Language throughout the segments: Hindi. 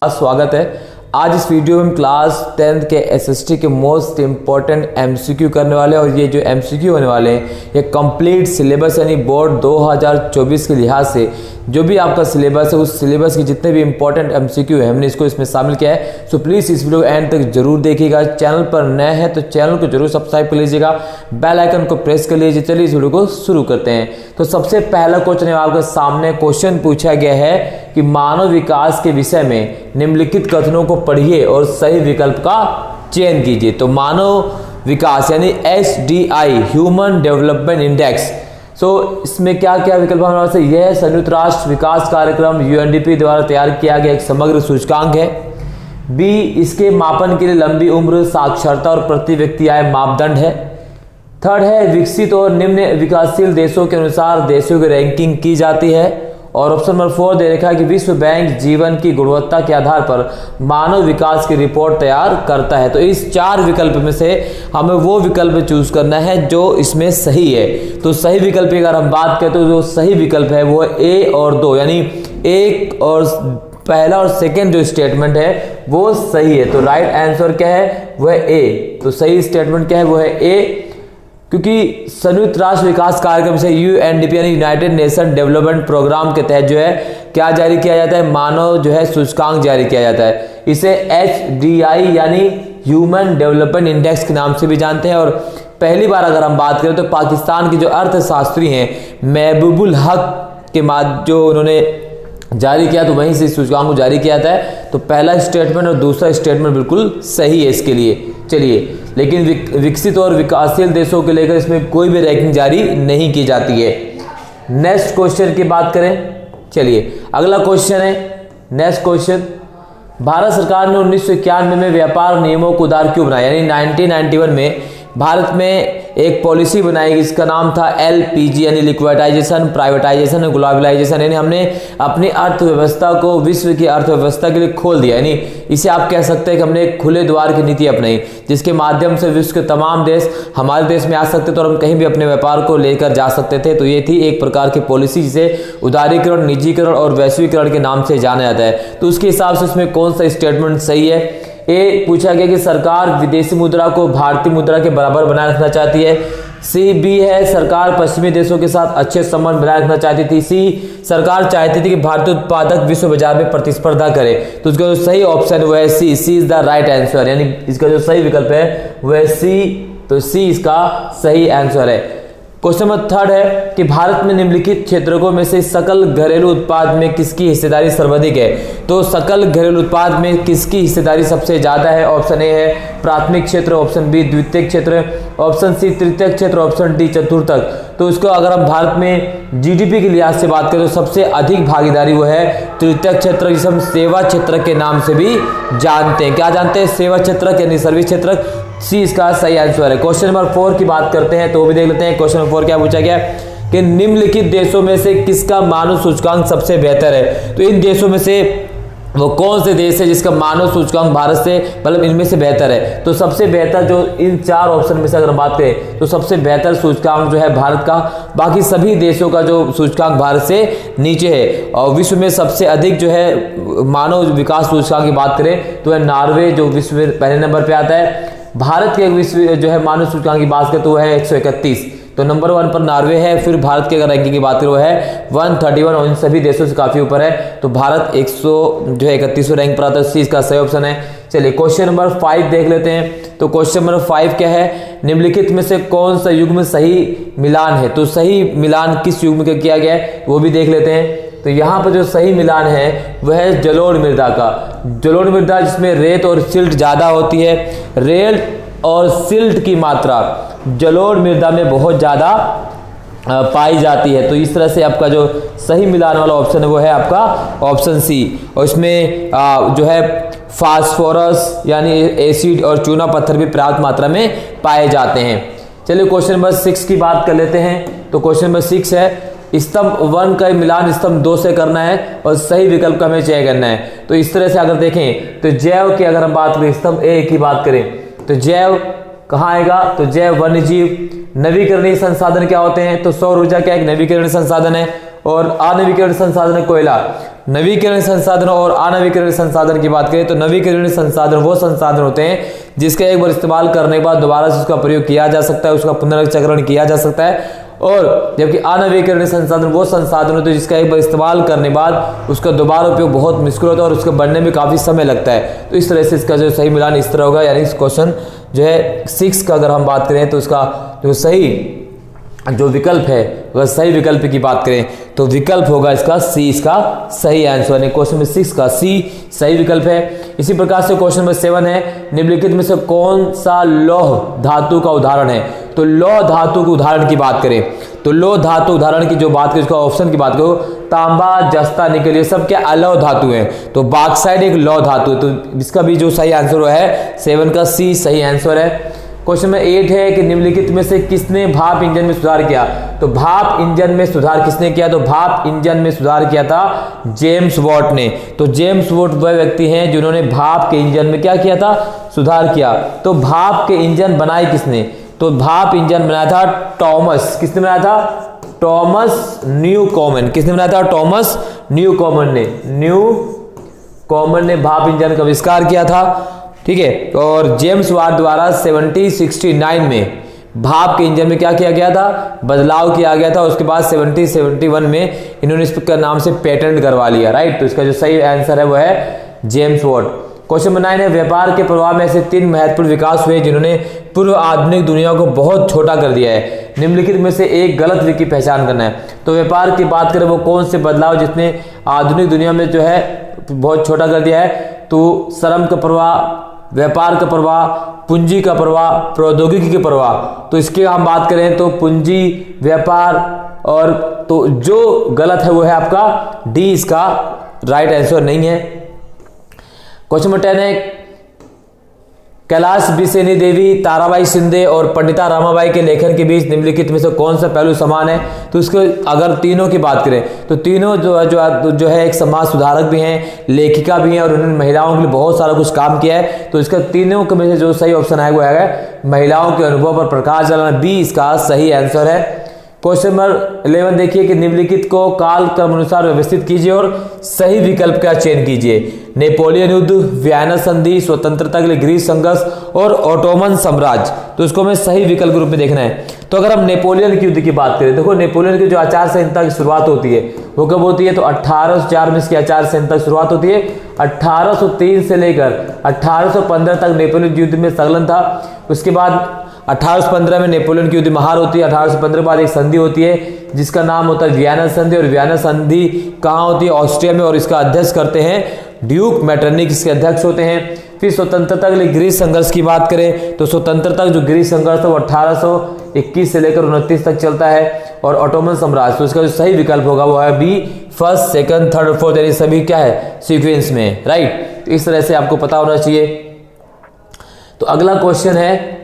स्वागत है। आज इस वीडियो में हम क्लास 10th के एसएसटी के मोस्ट इंपॉर्टेंट एमसीक्यू करने वाले हैं और ये जो एमसीक्यू होने वाले हैं ये कंप्लीट सिलेबस यानी बोर्ड 2024 के लिहाज से जो भी आपका सिलेबस है उस सिलेबस के जितने भी इंपॉर्टेंट एमसीक्यू है हमने इसको इसमें शामिल किया है। सो प्लीज़ इस वीडियो को एंड तक जरूर देखिएगा। चैनल पर नए हैं तो चैनल को जरूर सब्सक्राइब कर लीजिएगा, बेल आइकन को प्रेस कर लीजिए। चलिए इस वीडियो को शुरू करते हैं। तो सबसे पहला क्वेश्चन आपके सामने क्वेश्चन पूछा गया है कि मानव विकास के विषय में निम्नलिखित कथनों को पढ़िए और सही विकल्प का चयन कीजिए। तो मानव विकास यानी HDI ह्यूमन डेवलपमेंट इंडेक्स, इसमें क्या क्या विकल्प हमारे पास है। यह संयुक्त राष्ट्र विकास कार्यक्रम UNDP द्वारा तैयार किया गया एक समग्र सूचकांक है। B, इसके मापन के लिए लंबी उम्र, साक्षरता और प्रति व्यक्ति आय मापदंड है। थर्ड है विकसित और निम्न विकासशील देशों के अनुसार देशों की रैंकिंग की जाती है। और ऑप्शन नंबर 4 दे रखा है कि विश्व बैंक जीवन की गुणवत्ता के आधार पर मानव विकास की रिपोर्ट तैयार करता है। तो इस 4 विकल्प में से हमें वो विकल्प चूज करना है जो इसमें सही है। तो सही विकल्प की अगर हम बात करें तो जो सही विकल्प है वो A और 2 यानी एक और पहला और सेकेंड जो स्टेटमेंट है वो सही है। तो राइट आंसर क्या है वह A। तो सही स्टेटमेंट क्या है वो है A, क्योंकि संयुक्त राष्ट्र विकास कार्यक्रम से UNDP यानी यूनाइटेड नेशन डेवलपमेंट प्रोग्राम के तहत जो है क्या जारी किया जाता है, मानव जो है सूचकांक जारी किया जाता है। इसे HDI यानी ह्यूमन डेवलपमेंट इंडेक्स के नाम से भी जानते हैं। और पहली बार अगर हम बात करें तो पाकिस्तान के जो अर्थशास्त्री हैं महबूबुल हक के जो उन्होंने जारी किया तो वहीं से सूचकांक को जारी किया था। तो पहला स्टेटमेंट और दूसरा स्टेटमेंट बिल्कुल सही है इसके लिए। चलिए, लेकिन विकसित और विकासशील देशों को लेकर इसमें कोई भी रैंकिंग जारी नहीं की जाती है। नेक्स्ट क्वेश्चन की बात करें। चलिए अगला क्वेश्चन है। नेक्स्ट क्वेश्चन, भारत सरकार ने 1991 में व्यापार नियमों को उदार क्यों बनाया, यानी 1991 में भारत में एक पॉलिसी बनाई जिसका नाम था LPG यानी लिक्विडाइजेशन, प्राइवेटाइजेशन और ग्लोबलाइजेशन। यानी हमने अपनी अर्थव्यवस्था को विश्व की अर्थव्यवस्था के लिए खोल दिया। यानी इसे आप कह सकते हैं कि हमने एक खुले द्वार की नीति अपनाई जिसके माध्यम से विश्व के तमाम देश हमारे देश में आ सकते थे और हम कहीं भी अपने व्यापार को लेकर जा सकते थे। तो ये थी एक प्रकार की पॉलिसी जिसे उदारीकरण, निजीकरण और वैश्वीकरण के नाम से जाना जाता है। तो उसके हिसाब से उसमें कौन सा स्टेटमेंट सही है। ए, पूछा गया कि सरकार विदेशी मुद्रा को भारतीय मुद्रा के बराबर बनाए रखना चाहती है। B है सरकार पश्चिमी देशों के साथ अच्छे संबंध बनाए रखना चाहती थी। C, सरकार चाहती थी कि भारतीय उत्पादक विश्व बाजार में प्रतिस्पर्धा करे। तो उसका जो सही ऑप्शन है वह है C is the right answer, यानी इसका जो सही विकल्प है वह C। तो C इसका सही आंसर है। क्वेश्चन नंबर 3 है कि भारत में निम्नलिखित क्षेत्रों में से सकल घरेलू उत्पाद में किसकी हिस्सेदारी सर्वाधिक है। तो सकल घरेलू उत्पाद में किसकी हिस्सेदारी सबसे ज्यादा है। ऑप्शन ए है प्राथमिक क्षेत्र, ऑप्शन बी द्वितीयक क्षेत्र, ऑप्शन सी तृतीयक क्षेत्र, ऑप्शन डी चतुर्थक। तो इसको अगर हम भारत में GDP के लिहाज से बात करें तो सबसे अधिक भागीदारी वो है तृतीयक क्षेत्र, जिसे हम सेवा क्षेत्र के नाम से भी जानते हैं। क्या जानते हैं, सेवा क्षेत्र यानी सर्विस क्षेत्र। सी इसका सही आंसर है। क्वेश्चन नंबर 4 की बात करते हैं तो भी देख लेते हैं। क्वेश्चन नंबर 4 क्या पूछा गया कि निम्नलिखित देशों में से किसका मानव सूचकांक सबसे बेहतर है। तो इन देशों में से वो कौन से देश है जिसका मानव सूचकांक भारत से मतलब इनमें से बेहतर है। तो सबसे बेहतर जो इन 4 ऑप्शन में से अगर हम बात करें तो सबसे बेहतर सूचकांक जो है भारत का, बाकी सभी देशों का जो सूचकांक भारत से नीचे है। और विश्व में सबसे अधिक जो है मानव विकास सूचकांक की बात करें तो है नॉर्वे जो विश्व में पहले नंबर पे आता है। भारत के विश्व जो है मानव सूचकांक की बात करें तो वह है 131। तो नंबर 1 पर नॉर्वे है। फिर भारत की अगर रैंकिंग की बात करें वो है 131 और इन सभी देशों से काफी ऊपर है। तो भारत 131 रैंक पर आता है। सी इसका सही ऑप्शन है। चलिए क्वेश्चन नंबर 5 देख लेते हैं। तो क्वेश्चन नंबर 5 क्या है, निम्नलिखित में से कौन सा युग्म सही मिलान है। तो सही मिलान किस युग्म का किया गया है वो भी देख लेते हैं। तो यहाँ पर जो सही मिलान है वह है जलोढ़ मृदा का। जलोढ़ मृदा जिसमें रेत और सिल्ट ज्यादा होती है। रेत और सिल्ट की मात्रा जलोढ़ मृदा में बहुत ज्यादा पाई जाती है। तो इस तरह से आपका जो सही मिलान वाला ऑप्शन है वो है आपका ऑप्शन सी। और इसमें जो है फास्फोरस यानी एसिड और चूना पत्थर भी पर्याप्त मात्रा में पाए जाते हैं। चलिए क्वेश्चन नंबर 6 की बात कर लेते हैं। तो क्वेश्चन नंबर 6 है स्तंभ 1 का मिलान स्तंभ 2 से करना है और सही विकल्प का हमें चयन करना है। तो इस तरह से अगर देखें तो जैव की अगर हम बात करें स्तंभ 1 की बात करें तो जैव कहाँ आएगा, तो जैव वन्य जीव। नवीकरणीय संसाधन क्या होते हैं, तो सौर ऊर्जा क्या एक नवीकरणीय संसाधन है, और अनवीकरणीय संसाधन है कोयला। नवीकरणीय संसाधन और अनवीकरणीय संसाधन की बात करें तो नवीकरणीय संसाधन वो संसाधन होते हैं जिसका एक बार इस्तेमाल करने के बाद दोबारा से उसका प्रयोग किया जा सकता है, उसका पुनर्चक्रण किया जा सकता है। और जबकि अनवीकरणीय संसाधन वो संसाधन होते हैं जिसका एक बार इस्तेमाल करने बाद उसका दोबारा उपयोग बहुत मुश्किल होता है और उसके बनने में काफी समय लगता है। तो इस तरह से इसका जो सही मिलान इस तरह होगा, यानी इस क्वेश्चन जो है 6 का अगर हम बात करें तो इसका जो सही जो विकल्प है, अगर सही विकल्प की बात करें तो विकल्प होगा इसका सी, इसका सही आंसर है। क्वेश्चन नंबर 6 का सी सही विकल्प है। इसी प्रकार से क्वेश्चन नंबर 7 है, निम्नलिखित में से कौन सा लौह धातु का उदाहरण है। तो लौह धातु के उदाहरण की बात करें तो लौह धातु उदाहरण की जो बात करें, इसका ऑप्शन की बात करो, तांबा, जस्ता, निकल, ये सब क्या अलौह धातु है। तो बॉक्साइट एक लौह धातु है, तो इसका भी जो सही आंसर है 7 का सी सही आंसर है। क्वेश्चन में 8 है कि निम्नलिखित में से किसने भाप इंजन में सुधार किया। तो भाप इंजन में सुधार किसने किया, तो भाप इंजन में सुधार किया था जेम्स वॉट ने। तो जेम्स वॉट वह व्यक्ति हैं जिन्होंने भाप के इंजन में क्या किया था, सुधार किया। तो भाप के इंजन बनाए किसने, तो भाप इंजन बनाया था टॉमस, किसने बनाया था, टॉमस न्यू कॉमन। किसने बनाया था, टॉमस न्यू कॉमन ने। न्यू कॉमन ने भाप इंजन का आविष्कार किया था, ठीक है। और जेम्स वाट द्वारा 1769 में भाप के इंजन में क्या किया गया था, बदलाव किया गया था। उसके बाद 1771 में इन्होंने इसका नाम से पेटेंट करवा लिया, राइट। तो इसका जो सही आंसर है वो है जेम्स वॉट। क्वेश्चन नंबर 9 है, व्यापार के प्रभाव में ऐसे 3 महत्वपूर्ण विकास हुए जिन्होंने पूर्व आधुनिक दुनिया को बहुत छोटा कर दिया है। निम्नलिखित में से एक गलत विधि की पहचान करना है। तो व्यापार की बात करें वो कौन से बदलाव जिसने आधुनिक दुनिया में जो है बहुत छोटा कर दिया है, तो श्रम का प्रवाह, व्यापार का प्रवाह, पूंजी का प्रवाह, प्रौद्योगिकी के प्रवाह। तो इसके हम बात करें तो पूंजी, व्यापार, और तो जो गलत है वो है आपका डी, इसका राइट आंसर नहीं है। क्वेश्चन नंबर 10 है, कैलाश बिसेनी देवी, ताराबाई शिंदे और पंडिता रामाबाई के लेखन के बीच निम्नलिखित में से कौन सा पहलू समान है। तो इसको अगर तीनों की बात करें तो तीनों जो है एक समाज सुधारक भी हैं, लेखिका भी हैं, और उन्होंने महिलाओं के लिए बहुत सारा कुछ काम किया है। तो इसका तीनों के में से जो सही ऑप्शन आएगा वो आएगा महिलाओं के अनुभव पर प्रकाश डालना, बी इसका सही आंसर है। क्वेश्चन नंबर 11 देखिए कि निम्नलिखित को काल क्रम अनुसार व्यवस्थित कीजिए और सही विकल्प का चयन कीजिए। नेपोलियन युद्ध, वियना संधि, स्वतंत्रता के लिए ग्रीस संघर्ष और ओटोमन साम्राज्य। तो इसको हमें सही विकल्प के रूप में देखना है। तो अगर हम नेपोलियन के युद्ध की बात करें, देखो नेपोलियन की जो आचार संहिता की शुरुआत होती है वो कब होती है, तो 1804 में इसकी आचार संहिता शुरुआत होती है। 1803 से लेकर 1815 तक नेपोलियन युद्ध में संलग्न था। उसके बाद 1815 में नेपोलियन की युद्ध महार होती है। 1815 के बाद एक संधि होती है जिसका नाम होता है वियना संधि, और वियना संधि कहाँ होती है, ऑस्ट्रिया में, और इसका अध्यक्ष करते हैं ड्यूक मेटरनिक, इसके अध्यक्ष होते हैं। फिर स्वतंत्रता के लिए ग्रीस संघर्ष की बात करें तो स्वतंत्रता का जो ग्रीस संघर्ष था वो 1821 से लेकर 29 तक चलता है। और ऑटोमन साम्राज्य, तो इसका जो सही विकल्प होगा वो है बी, फर्स्ट, सेकंड, थर्ड और फोर्थ, यानी सभी क्या है सीक्वेंस में, राइट। तो इस तरह से आपको पता होना चाहिए। तो अगला क्वेश्चन है,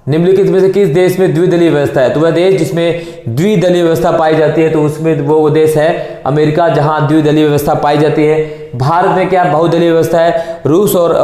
निम्नलिखित में से किस देश में द्विदलीय व्यवस्था है। तो वह देश जिसमें द्विदलीय व्यवस्था पाई जाती है तो उसमें वो देश है अमेरिका, जहां द्विदलीय व्यवस्था पाई जाती है। भारत में क्या बहुदलीय व्यवस्था है। रूस और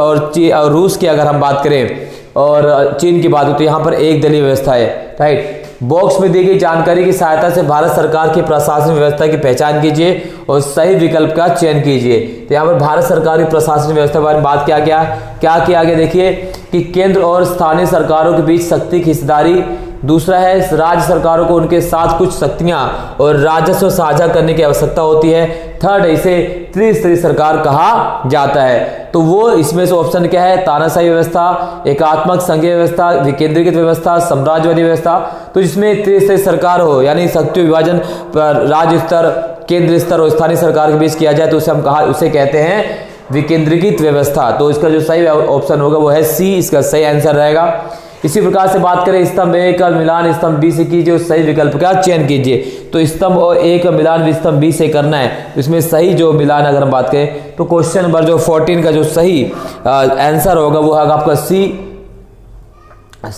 रूस की अगर हम बात करें और चीन की बात हो तो यहाँ पर एक दलीय व्यवस्था है, राइट। बॉक्स में दी गई जानकारी की सहायता से भारत सरकार की प्रशासनिक व्यवस्था की पहचान कीजिए और सही विकल्प का चयन कीजिए। तो यहाँ पर भारत सरकार की प्रशासनिक व्यवस्था के बारे में बात क्या किया गया देखिए कि केंद्र और स्थानीय सरकारों के बीच शक्ति की हिस्सेदारी। दूसरा है राज्य सरकारों को उनके साथ कुछ शक्तियां और राजस्व साझा करने की आवश्यकता होती है। थर्ड, इसे त्रिस्तरीय सरकार कहा जाता है। तो वो इसमें से ऑप्शन क्या है, तानाशाही व्यवस्था, एकात्मक संघीय व्यवस्था, विकेंद्रीकृत व्यवस्था, साम्राज्यवादी व्यवस्था। तो इसमें त्रिस्तरीय सरकार हो यानी शक्ति विभाजन राज्य स्तर, केंद्र स्तर और स्थानीय सरकार के बीच किया जाए तो उसे कहते हैं विकेंद्रीकृत व्यवस्था। तो इसका जो सही ऑप्शन होगा वो है सी, इसका सही आंसर रहेगा। इसी प्रकार से बात करें स्तंभ ए का मिलान स्तंभ बी से कीजिए और सही विकल्प का चयन कीजिए। तो स्तंभ और ए का मिलान स्तंभ बी से करना है। इसमें सही जो मिलान अगर हम बात करें तो क्वेश्चन नंबर जो 14 का जो सही आंसर होगा वो होगा आपका सी।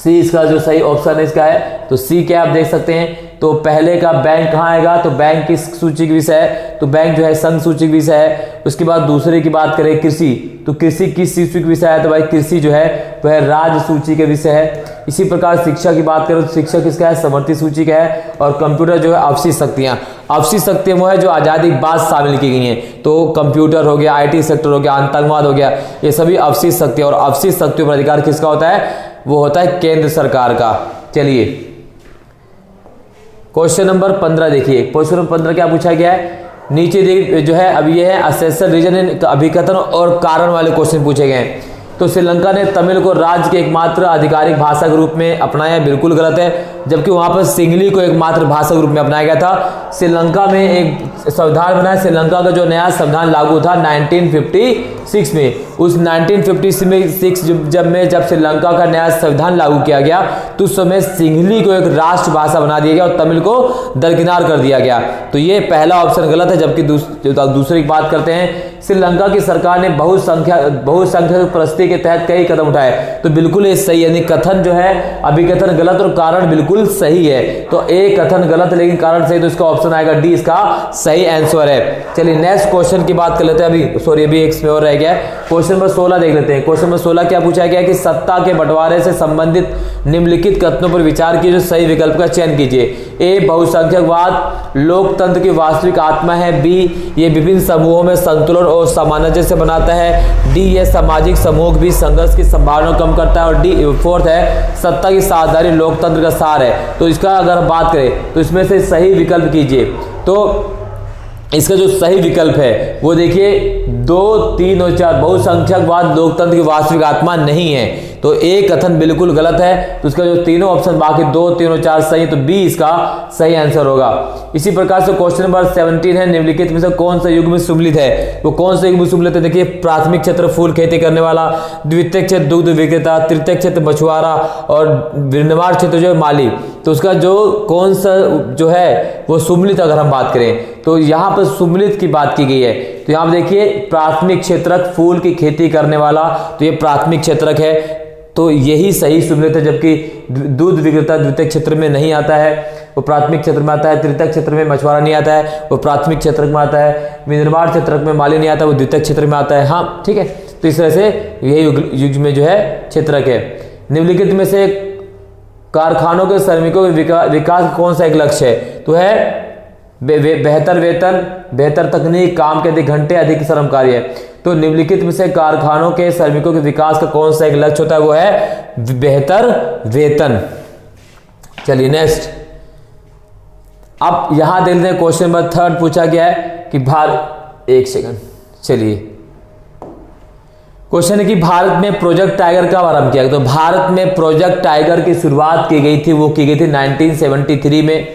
इसका जो सही ऑप्शन है इसका है तो सी क्या आप देख सकते हैं तो पहले का बैंक कहाँ आएगा, तो बैंक किस सूची का विषय है, तो बैंक जो है संघ सूची का विषय है। उसके बाद दूसरे की बात करें कृषि, तो कृषि किस सूची का विषय है, तो भाई कृषि जो है वह राज्य सूची के विषय है। इसी प्रकार शिक्षा की बात करें तो शिक्षा किसका है, समवर्ती सूची का है। और कंप्यूटर जो है अवशिष्ट शक्तियां, अवशिष्ट शक्तियां वो है जो आजादी के बाद शामिल की गई हैं, तो कंप्यूटर हो गया, IT सेक्टर हो गया, आतंकवाद हो गया, ये सभी अवशिष्ट शक्तियां। और अवशिष्ट शक्तियों पर अधिकार किसका होता है, वो होता है केंद्र सरकार का। चलिए क्वेश्चन नंबर 15 देखिए, क्वेश्चन नंबर 15 क्या पूछा गया है, नीचे देख जो है अब ये है असेसर रीजन अभिकथन और कारण वाले क्वेश्चन पूछे गए हैं। तो श्रीलंका ने तमिल को राज्य के एकमात्र आधिकारिक भाषा के रूप में अपनाया, बिल्कुल गलत है, जबकि वहां पर सिंगली को एकमात्र भाषा के रूप में अपनाया गया था। श्रीलंका में एक संविधान बना, श्रीलंका का जो नया संविधान लागू था 1956 में। उस 1956 जब श्रीलंका का नया संविधान लागू किया गया तो उस समय सिंगली को एक राष्ट्रभाषा बना दिया गया और तमिल को दरकिनार कर दिया गया। तो ये पहला ऑप्शन गलत है। जबकि दूसरी की बात करते हैं, श्रीलंका की सरकार ने बहुसंख्यक परिस्थिति के तहत कई कदम उठाए, तो बिल्कुल ये सही है, यानी कथन जो है अभिकथन गलत और कारण बिल्कुल सही है। तो ए कथन गलत लेकिन कारण सही, तो इसका ऑप्शन आएगा डी, इसका सही आंसर है। चलिए नेक्स्ट क्वेश्चन की बात कर लेते हैं। अभी एक और रह गया है, क्वेश्चन नंबर 16 देख लेते हैं। क्वेश्चन नंबर 16 क्या पूछा गया कि सत्ता के बंटवारे से संबंधित निम्नलिखित कथनों पर विचार कीजिए, सही विकल्प का चयन कीजिए। ए बहुसंख्यकवाद लोकतंत्र की वास्तविक आत्मा है। बी ये विभिन्न समूहों में संतुलन और सामंजस्य बनाता है। डी ये सामाजिक समूह भी संघर्ष की संभावना कम करता है। और डी फोर्थ है सत्ता की साझेदारी लोकतंत्र का सार है। तो इसका अगर हम बात करें तो इसमें से सही विकल्प कीजिए। तो इसका जो सही विकल्प है वो देखिए 2, 3 और 4, बहुसंख्यकवाद लोकतंत्र की वास्तविक आत्मा नहीं है, तो ए कथन बिल्कुल गलत है। तो इसका जो तीनों ऑप्शन बाकी 2, 3 और 4 सही है, तो बी इसका सही आंसर होगा। इसी प्रकार से क्वेश्चन नंबर 17 है, निम्नलिखित में से कौन सा युग में सम्मिलित है, वो कौन सा युग में सम्मिलित है, देखिए प्राथमिक क्षेत्र फूल खेती करने वाला, द्वितीय क्षेत्र दुग्ध विक्रेता, तृतीय क्षेत्र मछुआरा और निर्माण क्षेत्र जो है माली। तो उसका जो कौन सा जो है वो सम्मिलित, अगर हम बात करें तो यहाँ पर सम्मिलित की बात की गई है। तो यहाँ देखिए प्राथमिक क्षेत्रक फूल की खेती करने वाला, तो ये प्राथमिक क्षेत्रक है, तो यही सही सम्मिलित है। जबकि दूध विक्रेता द्वितीय क्षेत्र में नहीं आता है, वो प्राथमिक क्षेत्र में आता है। तृतीय क्षेत्र में मछुआरा नहीं आता है, वो प्राथमिक क्षेत्र में आता है। निर्माण क्षेत्र में माली नहीं आता, वो द्वितीय क्षेत्र में आता है। हाँ ठीक है, तो इस तरह से यही युग में जो है क्षेत्रक है। निम्नलिखित में से कारखानों के श्रमिकों के विकास कौन सा एक लक्ष्य है, तो है बेहतर वेतन, बेहतर तकनीक, काम के अधिक घंटे, अधिक श्रम कार्य। तो निम्नलिखित में से कारखानों के श्रमिकों के विकास का कौन सा एक लक्ष्य होता है, वो है बेहतर वेतन। चलिए नेक्स्ट, अब यहां देख लेते हैं क्वेश्चन नंबर 3 पूछा गया है कि एक सेकंड, चलिए क्वेश्चन है कि भारत में प्रोजेक्ट टाइगर का आरंभ किया गया। तो भारत में प्रोजेक्ट टाइगर की शुरुआत की गई थी, वो की गई थी 1973 में।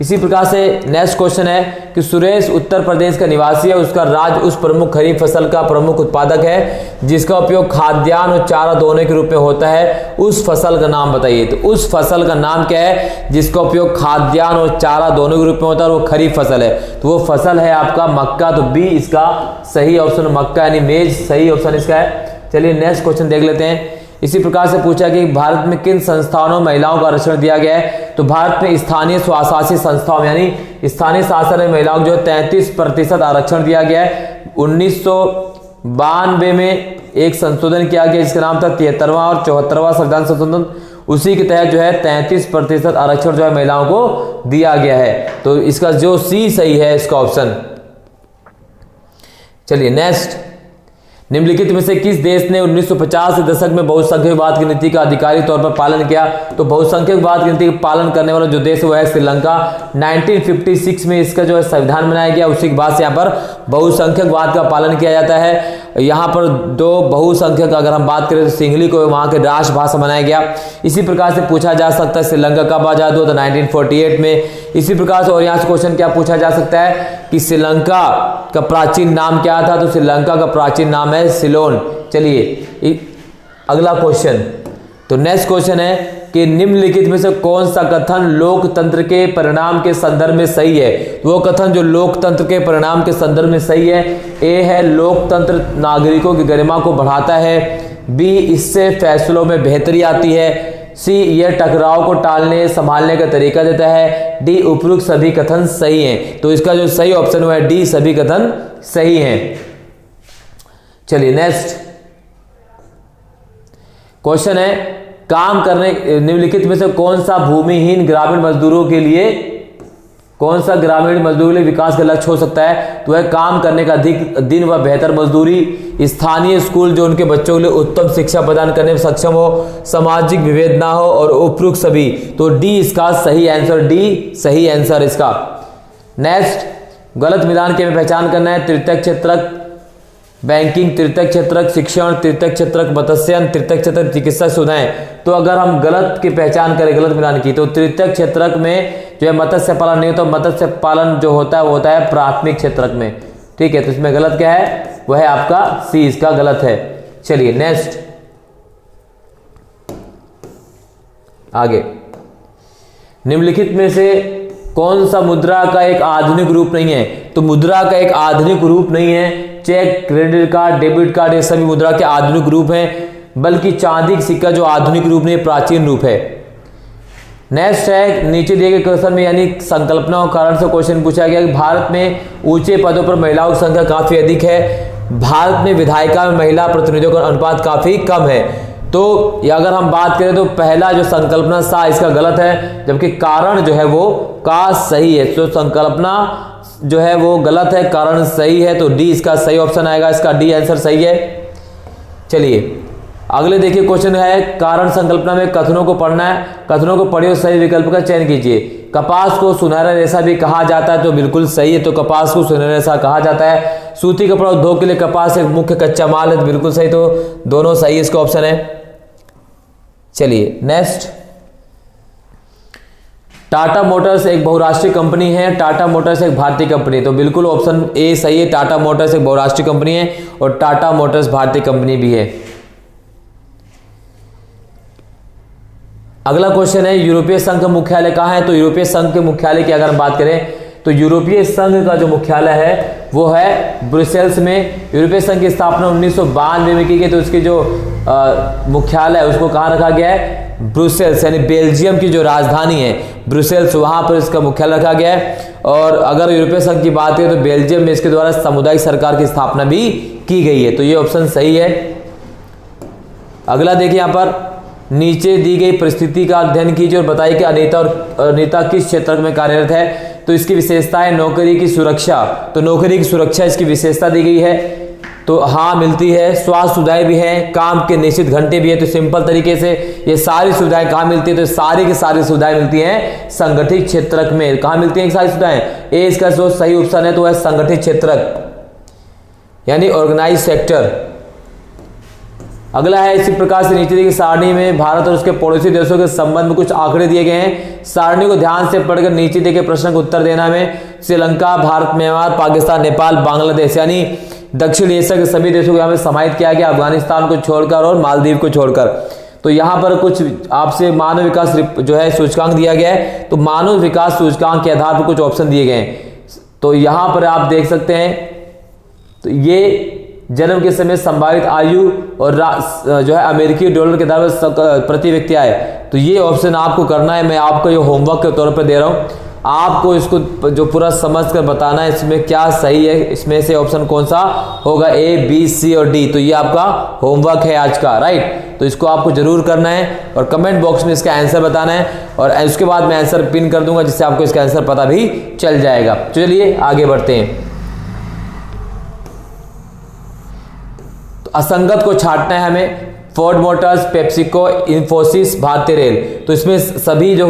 इसी प्रकार से नेक्स्ट क्वेश्चन है कि सुरेश उत्तर प्रदेश का निवासी है, उसका राज्य उस प्रमुख खरीफ फसल का प्रमुख उत्पादक है जिसका उपयोग खाद्यान्न और चारा दोनों के रूप में होता है, उस फसल का नाम बताइए। तो उस फसल का नाम क्या है जिसका उपयोग खाद्यान्न और चारा दोनों के रूप में होता है, और वो खरीफ फसल है। तो वो फसल है आपका मक्का, तो बी इसका सही ऑप्शन मक्का यानी मेज सही ऑप्शन इसका है। चलिए नेक्स्ट क्वेश्चन देख लेते हैं। इसी प्रकार से पूछा कि भारत में किन संस्थानों में महिलाओं का आरक्षण दिया गया है। तो भारत में स्थानीय स्वशासी संस्थाओं यानी स्थानीय शासन में महिलाओं को जो 33% आरक्षण दिया गया है। 1992 में एक संशोधन किया गया जिसका नाम था 73वां और 74वां संविधान संशोधन, उसी के तहत जो है 33% आरक्षण जो है महिलाओं को दिया गया है। तो इसका जो सी सही है इसका ऑप्शन। चलिए नेक्स्ट, निम्नलिखित में से किस देश ने 1950 के दशक में बहुसंख्यकवाद की नीति का आधिकारिक तौर पर पालन किया। तो बहुसंख्यकवाद की नीति का पालन करने वाला जो देश वो है श्रीलंका। 1956 में इसका जो है संविधान बनाया गया, उसी के बाद से यहाँ पर बहुसंख्यकवाद का पालन किया जाता है। यहाँ पर 2 बहुसंख्यक अगर हम बात करें तो सिंहली को वहाँ के राष्ट्रभाषा बनाया गया। इसी प्रकार से पूछा जा सकता है श्रीलंका कब आजाद हुआ, तो 1948 में। इसी प्रकार से और यहाँ से क्वेश्चन क्या पूछा जा सकता है कि श्रीलंका का प्राचीन नाम क्या था। तो श्रीलंका का प्राचीन नाम है सिलोन। चलिए अगला क्वेश्चन, तो नेक्स्ट क्वेश्चन है कि निम्नलिखित में से कौन सा कथन लोकतंत्र के परिणाम के संदर्भ में सही है। वो कथन जो लोकतंत्र के परिणाम के संदर्भ में सही है, ए है लोकतंत्र नागरिकों की गरिमा को बढ़ाता है, बी इससे फैसलों में बेहतरी आती है, सी यह टकराव को टालने संभालने का तरीका देता है। डी उपरोक्त सभी कथन सही हैं। तो इसका जो सही ऑप्शन हुआ है डी, सभी कथन सही हैं। चलिए नेक्स्ट क्वेश्चन है, काम करने निम्नलिखित में से कौन सा भूमिहीन ग्रामीण मजदूरों के लिए विकास का लक्ष्य हो सकता है? तो वह काम करने का अधिक दिन व बेहतर मजदूरी, स्थानीय स्कूल जो उनके बच्चों के लिए उत्तम शिक्षा प्रदान करने में सक्षम हो, सामाजिक विभेद ना हो और उपरोक्त सभी। तो डी इसका सही आंसर, डी सही आंसर इसका। नेक्स्ट, गलत मिलान के में पहचान करना है। तृतीयक क्षेत्रक बैंकिंग, तृतीयक क्षेत्रक शिक्षण, तृतीयक क्षेत्रक मत्स्यन, तृतीयक क्षेत्रक चिकित्सा सुविधाएं। तो अगर हम गलत की पहचान करें, गलत मिलान की, तो तृतीयक क्षेत्रक में जो है मत्स्य पालन नहीं होता, मत्स्य पालन जो होता है वो होता है प्राथमिक क्षेत्रक में। ठीक है, तो इसमें गलत क्या है? वह है आपका सी, इसका गलत है। चलिए नेक्स्ट, आगे, निम्नलिखित में से कौन सा मुद्रा का एक आधुनिक रूप नहीं है? तो मुद्रा का एक आधुनिक रूप नहीं है। Cheque, credit card, debit card ये सभी मुद्रा के आधुनिक रूप हैं, बल्कि चांदी का सिक्का जो आधुनिक रूप नहीं, प्राचीन रूप है। नेक्स्ट है, नीचे दिए गए क्वेश्चन में यानी संकल्पना और कारण से क्वेश्चन पूछा गया कि भारत में ऊंचे पदों पर महिलाओं की संख्या काफी अधिक है, भारत में विधायिका में महिला प्रतिनिधियों का अनुपात काफी कम है। तो अगर हम बात करें तो पहला जो संकल्पना सा इसका गलत है, जबकि कारण जो है वो का सही है। तो संकल्पना जो है वो गलत है, कारण सही है। तो डी इसका सही ऑप्शन आएगा, इसका डी आंसर सही है। चलिए अगले देखिए क्वेश्चन है, कारण संकल्पना में कथनों को पढ़ना है। कथनों को पढ़िए और सही विकल्प का चयन कीजिए। कपास को सुनहरा रेशा भी कहा जाता है, तो बिल्कुल सही है। तो कपास को सुनहरा रेशा कहा जाता है। सूती कपड़ा उद्योग के लिए कपास एक मुख्य कच्चा माल है, तो बिल्कुल सही। तो दोनों सही इसका ऑप्शन है। चलिए नेक्स्ट, टाटा मोटर्स एक बहुराष्ट्रीय कंपनी है, टाटा मोटर्स एक भारतीय कंपनी। तो बिल्कुल ऑप्शन ए सही है, टाटा मोटर्स एक बहुराष्ट्रीय कंपनी है और टाटा मोटर्स भारतीय कंपनी भी है। अगला क्वेश्चन है, यूरोपीय संघ का मुख्यालय कहाँ है? तो यूरोपीय संघ के मुख्यालय की अगर हम बात करें तो यूरोपीय संघ का जो मुख्यालय है वो है ब्रुसेल्स में। यूरोपीय संघ की स्थापना 1992 में की गई। तो इसकी जो मुख्यालय है उसको कहाँ रखा गया है? ब्रुसेल्स, यानी बेल्जियम की जो राजधानी है ब्रुसेल्स, वहां पर इसका मुख्यालय रखा गया है। और अगर यूरोपीय संघ की बात करें तो बेल्जियम में इसके द्वारा सामुदायिक सरकार की स्थापना भी की गई है। तो ये ऑप्शन सही है। अगला देखिए, यहाँ पर नीचे दी गई परिस्थिति का अध्ययन कीजिए और बताइए कि अनीता किस क्षेत्र में कार्यरत है। तो इसकी विशेषता है नौकरी की सुरक्षा। तो नौकरी की सुरक्षा इसकी विशेषता दी गई है, तो हाँ मिलती है। स्वास्थ्य सुविधाएं भी हैं, काम के निश्चित घंटे भी है। तो सिंपल तरीके से ये सारी सुविधाएं कहाँ मिलती है? तो सारी की सारी सुविधाएं मिलती हैं संगठित क्षेत्रक में। कहाँ मिलती हैं सारी सुविधाएं? ए इसका जो सही ऑप्शन है तो वह संगठित क्षेत्रक यानी ऑर्गेनाइज सेक्टर। अगला है, इसी प्रकार से नीचे दी गई सारणी में भारत और उसके पड़ोसी देशों के संबंध में कुछ आंकड़े दिए गए हैं। सारणी को ध्यान से पढ़कर नीचे दिए गए प्रश्न का उत्तर देना में श्रीलंका, भारत, म्यांमार, पाकिस्तान, नेपाल, बांग्लादेश यानी दक्षिण एशिया के सभी देशों को यहाँ पे समाहित किया गया, अफगानिस्तान को छोड़कर और मालदीव को छोड़कर। तो यहाँ पर कुछ आपसे मानव विकास जो है सूचकांक दिया गया है। तो मानव विकास सूचकांक के आधार पर कुछ ऑप्शन दिए गए हैं। तो यहाँ पर आप देख सकते हैं, तो ये जन्म के समय संभावित आयु और जो है अमेरिकी डॉलर के आधार पर प्रति व्यक्ति आए। तो ये ऑप्शन आपको करना है, मैं आपको ये होमवर्क के तौर पर दे रहा हूँ। आपको इसको जो पूरा समझ कर बताना है इसमें क्या सही है, इसमें से ऑप्शन कौन सा होगा, ए, बी, सी और डी। तो ये आपका होमवर्क है आज का, राइट। तो इसको आपको जरूर करना है और कमेंट बॉक्स में इसका आंसर बताना है और उसके बाद मैं आंसर पिन कर दूंगा जिससे आपको इसका आंसर पता भी चल जाएगा। चलिए आगे बढ़ते हैं। तो असंगत को छांटना है हमें। फोर्ड मोटर्स, पेप्सिको, इन्फोसिस, भारतीय रेल। तो इसमें सभी जो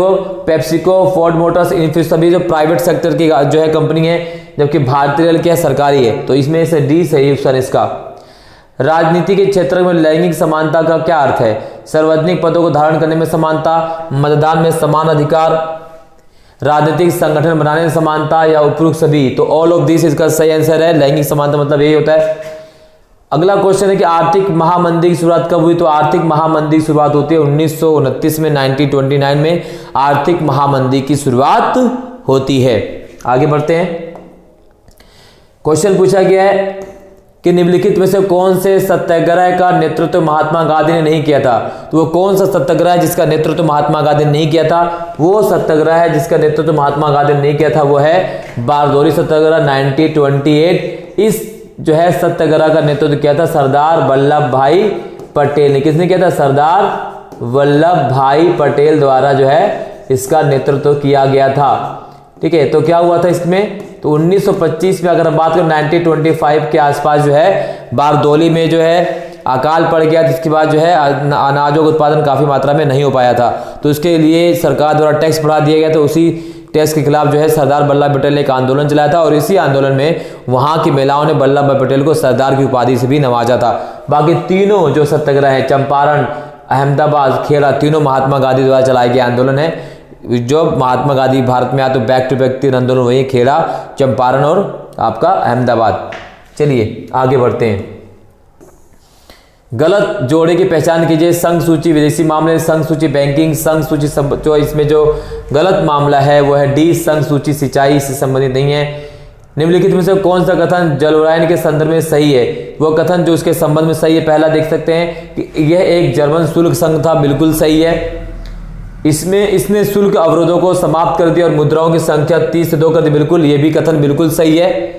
पेप्सिको, फोर्ड मोटर्स, इन्फोसिस सभी जो प्राइवेट सेक्टर की जो है कंपनी है, जबकि भारतीय रेल क्या सरकारी है। तो इसमें से डी सही ऑप्शन इसका। राजनीति के क्षेत्र में लैंगिक समानता का क्या अर्थ है? सार्वजनिक पदों को धारण करने में समानता, मतदान में समान अधिकार, राजनीतिक संगठन बनाने में समानता या उपरोक्त सभी। तो ऑल ऑफ दिस इसका सही आंसर है। लैंगिक समानता मतलब यही होता है। अगला क्वेश्चन है कि आर्थिक महामंदी की शुरुआत कब हुई? तो आर्थिक महामंदी की शुरुआत होती है 1929 में, 1929 में आर्थिक महामंदी की शुरुआत होती है। आगे बढ़ते हैं। क्वेश्चन पूछा गया है कि निम्नलिखित में से कौन से सत्याग्रह का नेतृत्व महात्मा गांधी ने नहीं किया था। तो वो कौन सा सत्याग्रह है जिसका नेतृत्व महात्मा गांधी ने नहीं किया था? वो सत्याग्रह है जिसका नेतृत्व महात्मा गांधी ने नहीं किया था वो है बारदौली सत्याग्रह 1928। इस जो है सत्याग्रह का नेतृत्व किया था सरदार वल्लभ भाई पटेल ने। किसने किया था? सरदार वल्लभ भाई पटेल द्वारा जो है इसका नेतृत्व किया गया था। ठीक है, तो क्या हुआ था इसमें? तो 1925 में अगर हम बात करें 1925 के आसपास जो है बारदौली में जो है अकाल पड़ गया, जिसके बाद जो है अनाजों का उत्पादन काफी मात्रा में नहीं हो पाया था। तो इसके लिए सरकार द्वारा टैक्स बढ़ा दिया गया था। उसी टैक्स के खिलाफ जो है सरदार वल्लभ पटेल ने एक आंदोलन चलाया था और इसी आंदोलन में वहां की महिलाओं ने वल्लभ भाई पटेल को सरदार की उपाधि से भी नवाजा था। बाकी तीनों जो सत्याग्रह है, चंपारण, अहमदाबाद, खेड़ा, तीनों महात्मा गांधी द्वारा चलाए गए आंदोलन है। जो महात्मा गांधी भारत में आए तो बैक टू बैक 3 आंदोलन वही खेड़ा, चंपारण और आपका अहमदाबाद। चलिए आगे बढ़ते हैं। गलत जोड़े की पहचान कीजिए। संघ सूची विदेशी मामले, संघ सूची बैंकिंग, संघ सूची जो इसमें जो गलत मामला है वो है डी, संघ सूची सिंचाई से संबंधित नहीं है। निम्नलिखित में से कौन सा कथन जलवायु के संदर्भ में सही है? वो कथन जो उसके संबंध में सही है, पहला देख सकते हैं कि यह एक जर्मन शुल्क संघ था, बिल्कुल सही है। इसने शुल्क अवरोधों को समाप्त कर दिया और मुद्राओं की संख्या 30 से 2 कर दी, बिल्कुल, ये भी कथन बिल्कुल सही है।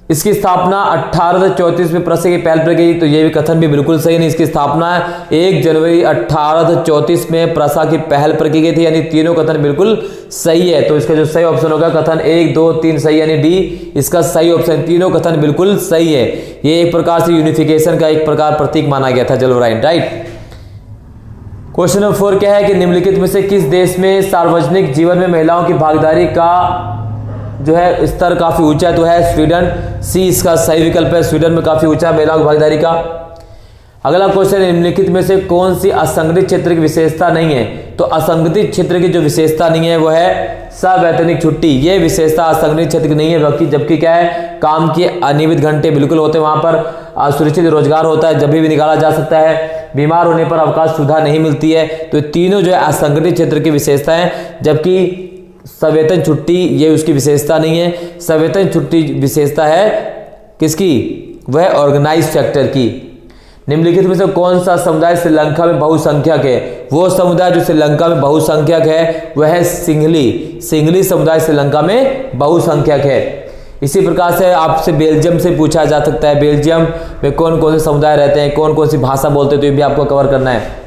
इसकी स्थापना 1834 में प्रसा की पहल पर की, तो ये भी कथन भी बिल्कुल सही नहीं। इसकी स्थापना 1 जनवरी 1834 में प्रसा की पहल पर की गई थी, यानी तीनों कथन बिल्कुल सही है। तो इसका जो सही ऑप्शन होगा कथन 1, 2, 3 सही, यानी डी इसका सही ऑप्शन। तीनों कथन बिल्कुल सही है। ये एक प्रकार से यूनिफिकेशन का एक प्रकार प्रतीक माना गया था जलवायु, राइट। क्वेश्चन नंबर 4 क्या है कि निम्नलिखित में से किस देश में सार्वजनिक जीवन में महिलाओं की भागीदारी का जो है स्तर काफी ऊंचा? तो है स्वीडन, सी इसका सही विकल्प है। स्वीडन में काफी ऊंचा महिलाओं की भागीदारी का। अगला क्वेश्चन, निम्नलिखित में से कौन सी असंगठित क्षेत्र की विशेषता नहीं है? तो असंगठित क्षेत्र की जो विशेषता नहीं है वो है सवैतनिक छुट्टी। ये विशेषता असंगठित क्षेत्र की नहीं है, जबकि क्या है, काम के अनियमित घंटे बिल्कुल होते हैं, वहां पर सुरक्षित रोजगार होता है, जब भी निकाला जा सकता है, बीमार होने पर अवकाश सुविधा नहीं मिलती है। तो तीनों जो है असंगठित क्षेत्र की विशेषता है, जबकि सवेतन छुट्टी ये उसकी विशेषता नहीं है। सवेतन छुट्टी विशेषता है किसकी? वह ऑर्गेनाइज सेक्टर की। निम्नलिखित में से कौन सा समुदाय श्रीलंका में बहुसंख्यक है? वो समुदाय जो श्रीलंका में बहुसंख्यक है वह है सिंघली। सिंघली समुदाय श्रीलंका में बहुसंख्यक है। इसी प्रकार से आपसे बेल्जियम से पूछा जा सकता है, बेल्जियम में कौन कौन से समुदाय रहते हैं, कौन कौन सी भाषा बोलते हैं, तो ये भी आपको कवर करना है।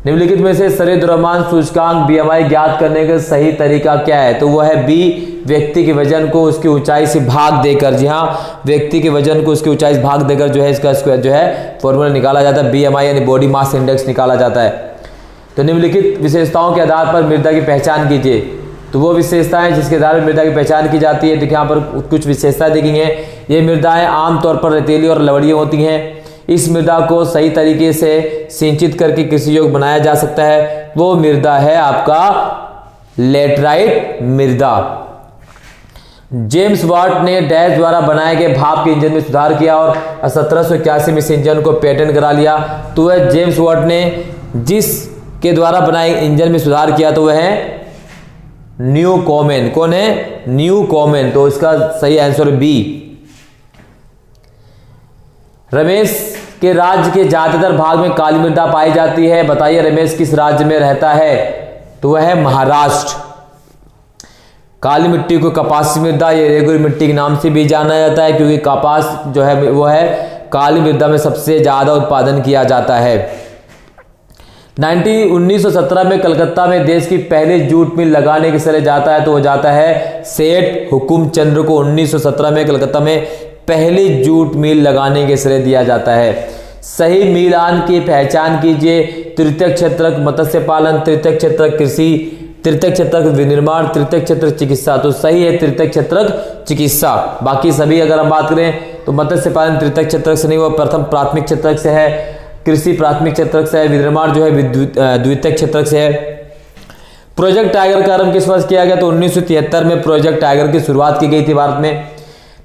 निम्नलिखित में से शरीर द्रव्यमान सूचकांक बीएमआई ज्ञात करने का सही तरीका क्या है? तो वह है बी, व्यक्ति के वजन को उसकी ऊंचाई से भाग देकर। जी हाँ, व्यक्ति के वजन को उसकी ऊंचाई से भाग देकर जो है इसका स्क्वायर जो है फॉर्मूला निकाला जाता है, बीएमआई यानी बॉडी मास इंडेक्स निकाला जाता है। तो निम्नलिखित विशेषताओं के आधार पर मृदा की पहचान कीजिए। तो वो विशेषताएं जिसके आधार पर मृदा की पहचान की जाती है, देखिए यहाँ पर कुछ विशेषताएं दी गई हैं। ये मृदाएं आमतौर पर रेतीली और लवणीय होती हैं। इस मृदा को सही तरीके से सिंचित करके कृषि योग्य बनाया जा सकता है। वो मृदा है आपका लेटराइट मृदा। जेम्स वाट ने डैश द्वारा बनाए गए भाप के इंजन में सुधार किया और 1781 में इस इंजन को पेटेंट करा लिया। तो वह जेम्स वाट ने जिसके द्वारा बनाए इंजन में सुधार किया तो वह है न्यू कॉमेन। कौन है? न्यू कॉमेन। तो इसका सही आंसर बी। रमेश के राज्य के ज्यादातर भाग में काली मृदा पाई जाती है, बताइए रमेश किस राज्य में रहता है? तो वह है महाराष्ट्र। काली मिट्टी को कपासी मृदा या रेगुलर मिट्टी के नाम से भी जाना जाता है, क्योंकि कपास जो है वो है काली मृदा में सबसे ज्यादा उत्पादन किया जाता है। 1917 में कलकत्ता में देश की पहली जूट मिल लगाने के श्रेय जाता है, तो वो जाता है सेठ हुकुम चंद्र को। 1917 में कलकत्ता में पहली जूट मिल लगाने के श्रेय दिया जाता है। सही मिलान की पहचान कीजिए। तृतीय क्षेत्रक मत्स्य पालन, तृतीय क्षेत्रक कृषि, तृतीय क्षेत्रक विनिर्माण, तृतीय क्षेत्रक चिकित्सा। तो सही है तृतीय क्षेत्रक चिकित्सा। बाकी सभी अगर हम बात करें तो मत्स्य पालन तृतीय क्षेत्रक से नहीं, वो प्रथम प्राथमिक क्षेत्रक से है, कृषि प्राथमिक क्षेत्रक से है, विनिर्माण जो है द्वितीय क्षेत्रक से है। प्रोजेक्ट टाइगर का आरंभ किस वर्ष किया गया? तो 1973 में प्रोजेक्ट टाइगर की शुरुआत की गई थी भारत में।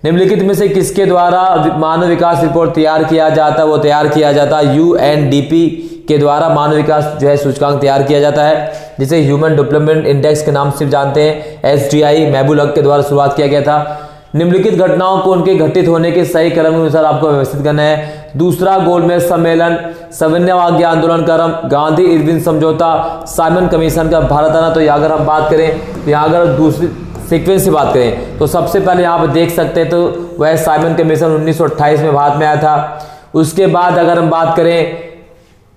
निम्नलिखित में से किसके द्वारा मानव विकास रिपोर्ट तैयार किया जाता है? वो तैयार किया जाता है यूएनडीपी के द्वारा मानव विकास जो है सूचकांक तैयार किया जाता है, जिसे ह्यूमन डेवलपमेंट इंडेक्स के नाम से जानते हैं। एसडीआई मैबुलक के द्वारा शुरुआत किया गया था। निम्नलिखित घटनाओं को उनके घटित होने के सही क्रम के अनुसार आपको व्यवस्थित करना है। दूसरा गोलमेज सम्मेलन, सविनय अवज्ञा आंदोलन क्रम, गांधी इरविन समझौता, साइमन कमीशन का भारत आना। तो अगर हम बात करें तो यहाँ अगर दूसरी सीक्वेंस से बात करें तो सबसे पहले यहाँ पर देख सकते हैं तो वह साइमन कमीशन 1928 में भारत में आया था। उसके बाद अगर हम बात करें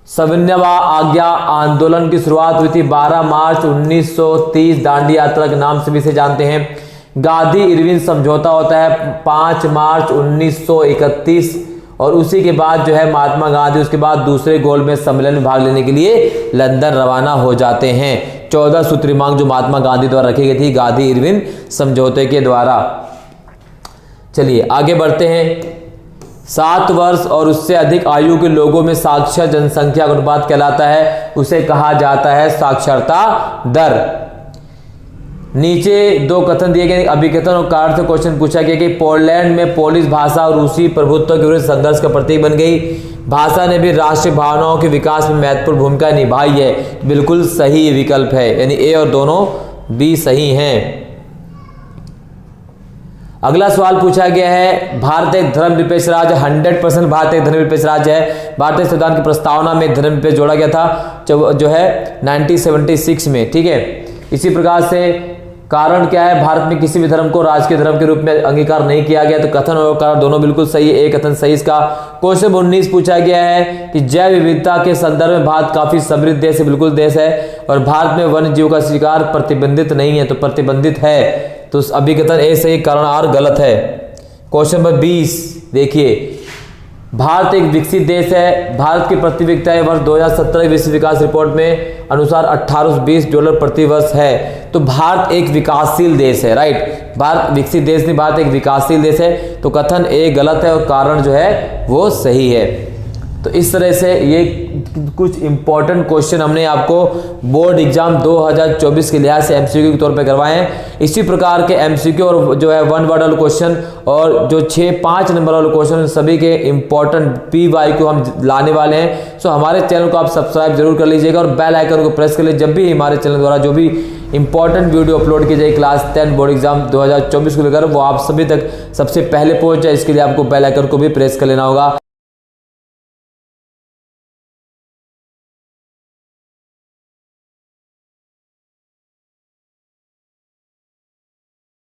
सविनय आज्ञा आंदोलन की शुरुआत हुई थी 12 मार्च 1930 दांडी यात्रा के नाम से भी इसे जानते हैं। गांधी इरविन समझौता होता है 5 मार्च 1931 और उसी के बाद जो है महात्मा गांधी उसके बाद दूसरे गोलमेज सम्मेलन में भाग लेने के लिए लंदन रवाना हो जाते हैं। 14 सूत्री मांग जो महात्मा गांधी द्वारा रखी गई थी गांधी इरविन समझौते के द्वारा। चलिए आगे बढ़ते हैं। 7 वर्ष और उससे अधिक आयु के लोगों में साक्षर जनसंख्या का अनुपात कहलाता है, उसे कहा जाता है साक्षरता दर। नीचे 2 कथन दिए गए, अभिकथन और कारण से क्वेश्चन पूछा गया कि पोलैंड में पोलिश भाषा और रूसी प्रभुत्व के विरुद्ध संघर्ष का प्रतीक बन गई। भाषा ने भी राष्ट्रीय भावनाओं के विकास में महत्वपूर्ण भूमिका निभाई है। बिल्कुल सही विकल्प है, यानी ए और दोनों बी सही हैं। अगला सवाल पूछा गया है, भारत एक धर्मनिरपेक्ष राज्य। 100% भारत एक धर्मनिरपेक्ष राज्य है। भारतीय संविधान की प्रस्तावना में धर्मनिरपेक्ष जोड़ा गया था जो है 1976 में, ठीक है। इसी प्रकार से कारण क्या है, भारत में किसी भी धर्म को राजकीय धर्म के रूप में अंगीकार नहीं किया गया। तो कथन और कारण दोनों बिल्कुल सही है, एक कथन सही। इसका क्वेश्चन 19 पूछा गया है कि जैव विविधता के संदर्भ में भारत काफी समृद्ध देश है। बिल्कुल देश है। और भारत में वन्य जीव का शिकार प्रतिबंधित नहीं है, तो प्रतिबंधित है। तो अभिकथन ए सही, कारण आर गलत है। क्वेश्चन नंबर 20 देखिए, भारत एक विकसित देश है। भारत की प्रति व्यक्ति वर्ष 2017 विश्व विकास रिपोर्ट में अनुसार $1820 प्रति वर्ष है। तो भारत एक विकासशील देश है, राइट। भारत विकसित देश नहीं, भारत एक विकासशील देश है। तो कथन ए गलत है और कारण जो है वो सही है। तो इस तरह से ये कुछ इंपॉर्टेंट क्वेश्चन हमने आपको बोर्ड एग्जाम 2024 के लिहाज से एमसीक्यू के तौर पे करवाए हैं। इसी प्रकार के एमसीक्यू और जो है 1 वर्ड वाले क्वेश्चन और जो 5 नंबर वाले क्वेश्चन सभी के इंपॉर्टेंट PYQ हम लाने वाले हैं। सो हमारे चैनल को आप सब्सक्राइब जरूर कर लीजिएगा और बेल आइकन को प्रेस कर लीजिए। जब भी हमारे चैनल द्वारा जो भी इंपॉर्टेंट वीडियो अपलोड की जाए क्लास 10 बोर्ड एग्जाम 2024 को लेकर, वो आप सभी तक सबसे पहले पहुंच जाए, इसके लिए आपको बेल आइकन को भी प्रेस कर लेना होगा।